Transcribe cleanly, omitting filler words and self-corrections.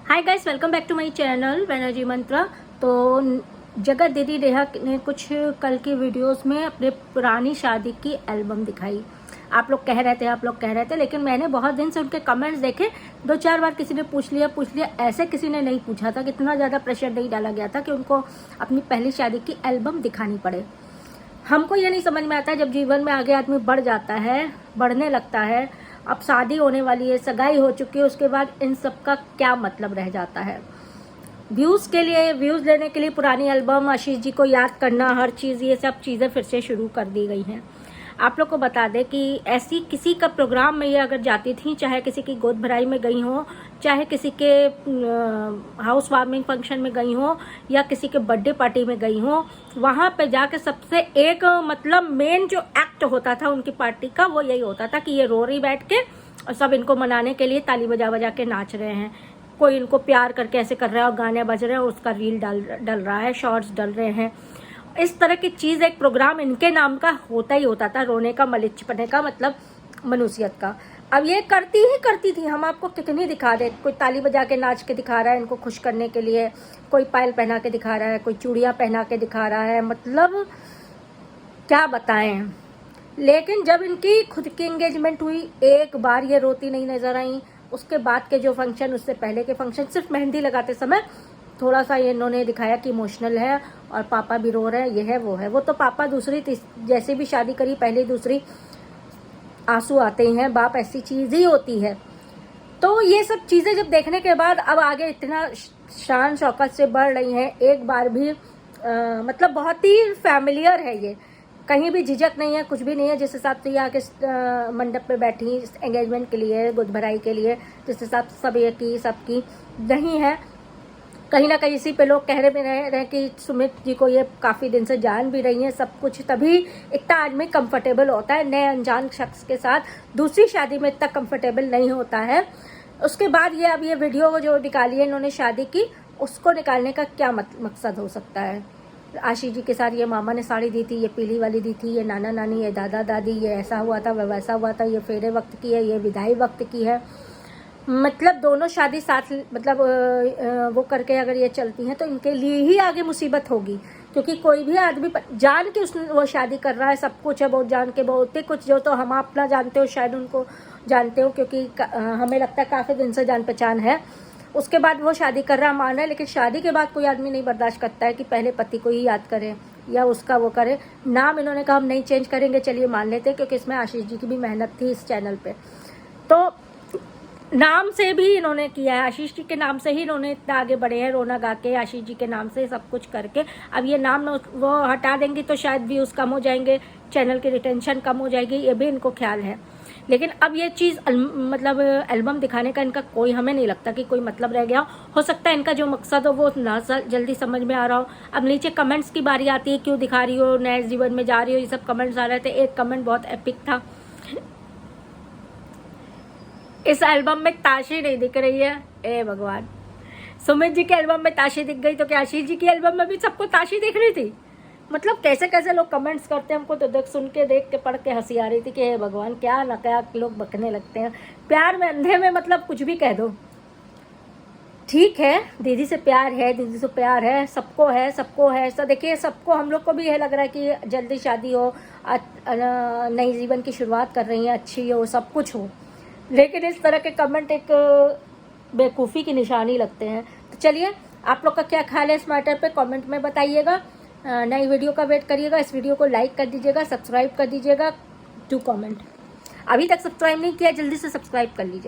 Hi guys, welcome back to my channel Banerjee Mantra. तो जगत दीदी नेहा ने कुछ कल की वीडियोस में अपने पुरानी शादी की एल्बम दिखाई। आप लोग कह रहे थे, लेकिन मैंने बहुत दिन से उनके कमेंट्स देखे। 2-4 बार किसी ने पूछ लिया, ऐसे किसी ने नहीं पूछा था, कितना ज़्यादा प्रेशर नहीं डाला गया था कि उनको अपनी पहली शादी की एल्बम दिखानी पड़े। हमको ये नहीं समझ में आता, जब जीवन में आगे आदमी बढ़ जाता है, बढ़ने लगता है, अब शादी होने वाली है, सगाई हो चुकी है, उसके बाद इन सब का क्या मतलब रह जाता है। व्यूज़ लेने के लिए पुरानी एल्बम, आशीष जी को याद करना, हर चीज़, ये सब चीज़ें फिर से शुरू कर दी गई हैं। आप लोग को बता दें कि ऐसी किसी का प्रोग्राम में ये अगर जाती थी, चाहे किसी की गोद भराई में गई हो, चाहे किसी के हाउस वार्मिंग फंक्शन में गई हो, या किसी के बर्थडे पार्टी में गई हो, वहाँ पे जाके सबसे एक मतलब मेन जो एक्ट होता था उनकी पार्टी का, वो यही होता था कि ये रो रही बैठ के और सब इनको मनाने के लिए ताली बजा बजा के नाच रहे हैं। कोई इनको प्यार करके ऐसे कर रहा है और गाने बज रहे हैं और उसका रील डल रहा है, शॉर्ट्स डल रहे हैं। इस तरह की चीज़, एक प्रोग्राम इनके नाम का होता ही होता था, रोने का, मलिच्चपने का, मतलब मनुष्यत का। अब ये करती थी, हम आपको कितनी दिखा दे। कोई ताली बजा के नाच के दिखा रहा है इनको खुश करने के लिए, कोई पायल पहना के दिखा रहा है, कोई चूड़ियाँ पहना के दिखा रहा है, मतलब क्या बताएं। लेकिन जब इनकी खुद की एंगेजमेंट हुई, एक बार ये रोती नहीं नजर आई। उसके बाद के जो फंक्शन, उससे पहले के फंक्शन, सिर्फ मेहंदी लगाते समय थोड़ा सा ये इन्होंने दिखाया कि इमोशनल है और पापा भी रो रहे हैं, ये है वो है। वो तो पापा दूसरी जैसे भी शादी करी, पहली दूसरी आंसू आते ही हैं, बाप ऐसी चीज ही होती है। तो ये सब चीजें जब देखने के बाद अब आगे इतना शान शौकत से बढ़ रही हैं, एक बार भी मतलब बहुत ही फैमिलियर है ये, कहीं भी झिझक नहीं है, कुछ भी नहीं है। जिस हिसाब से ये आके मंडप पे बैठी एंगेजमेंट के लिए, गोद भराई के लिए, जिस हिसाब से सब ये की सबकी नहीं है, कहीं ना कहीं इसी पे लोग कह रहे कि सुमित जी को ये काफ़ी दिन से जान भी रही हैं, सब कुछ। तभी इतना आदमी कंफर्टेबल होता है, नए अनजान शख्स के साथ दूसरी शादी में इतना कंफर्टेबल नहीं होता है। उसके बाद ये अब ये वीडियो जो निकाली है इन्होंने शादी की, उसको निकालने का क्या मकसद हो सकता है। आशीष जी के साथ ये मामा ने साड़ी दी थी, ये पीली वाली दी थी, ये नाना नानी, ये दादा दादी, ये ऐसा हुआ था, वैसा हुआ था, ये फेरे वक्त की है, ये विदाई वक्त की है। मतलब दोनों शादी साथ, मतलब वो करके अगर ये चलती हैं तो इनके लिए ही आगे मुसीबत होगी। क्योंकि कोई भी आदमी जान के वो शादी कर रहा है, सब कुछ है, बहुत जान के, बहुत कुछ जो तो हम अपना जानते हो, शायद उनको जानते हो, क्योंकि हमें लगता है काफ़ी दिन से जान पहचान है। उसके बाद वो शादी कर रहा मान है, लेकिन शादी के बाद कोई आदमी नहीं बर्दाश्त करता है कि पहले पति को ही याद करे या उसका वो करे। नाम इन्होंने कहा हम नहीं चेंज करेंगे, चलिए मान लेते हैं, क्योंकि इसमें आशीष जी की भी मेहनत थी इस चैनल पे। तो नाम से भी इन्होंने किया है, आशीष जी के नाम से ही इन्होंने इतना आगे बढ़े हैं, रोना गा के, आशीष जी के नाम से सब कुछ करके। अब ये नाम वो हटा देंगी तो शायद व्यूज़ कम हो जाएंगे, चैनल की रिटेंशन कम हो जाएगी, ये भी इनको ख्याल है। लेकिन अब ये चीज़ मतलब एल्बम दिखाने का इनका कोई, हमें नहीं लगता कि कोई मतलब रह गया हो सकता है इनका जो मकसद हो वो ना जल्दी समझ में आ रहा हो। अब नीचे कमेंट्स की बारी आती है, क्यों दिखा रही हो, नए जीवन में जा रही हो, ये सब कमेंट्स आ रहे थे। एक कमेंट बहुत एपिक था, इस एल्बम में ताशी नहीं दिख रही है। ए भगवान, सुमित जी के एल्बम में ताशी दिख गई तो क्या आशीष जी की एल्बम में भी सबको ताशी दिख रही थी। मतलब कैसे कैसे लोग कमेंट्स करते हैं, हमको तो देख के पढ़ के हंसी आ रही थी कि हे भगवान, क्या न क्या लोग बकने लगते हैं। प्यार में अंधे में मतलब कुछ भी कह दो। ठीक है, दीदी से प्यार है, सबको है। ऐसा देखिए, सबको, हम लोग को भी यह लग रहा है कि जल्दी शादी हो, नई जीवन की शुरुआत कर रही हैं, अच्छी हो, सब कुछ हो। लेकिन इस तरह के कमेंट एक बेवकूफ़ी की निशानी लगते हैं। तो चलिए, आप लोग का क्या ख्याल है इस मैटर पे, कमेंट में बताइएगा। नई वीडियो का वेट करिएगा, इस वीडियो को लाइक कर दीजिएगा, सब्सक्राइब कर दीजिएगा, 2 कमेंट। अभी तक सब्सक्राइब नहीं किया, जल्दी से सब्सक्राइब कर लीजिए।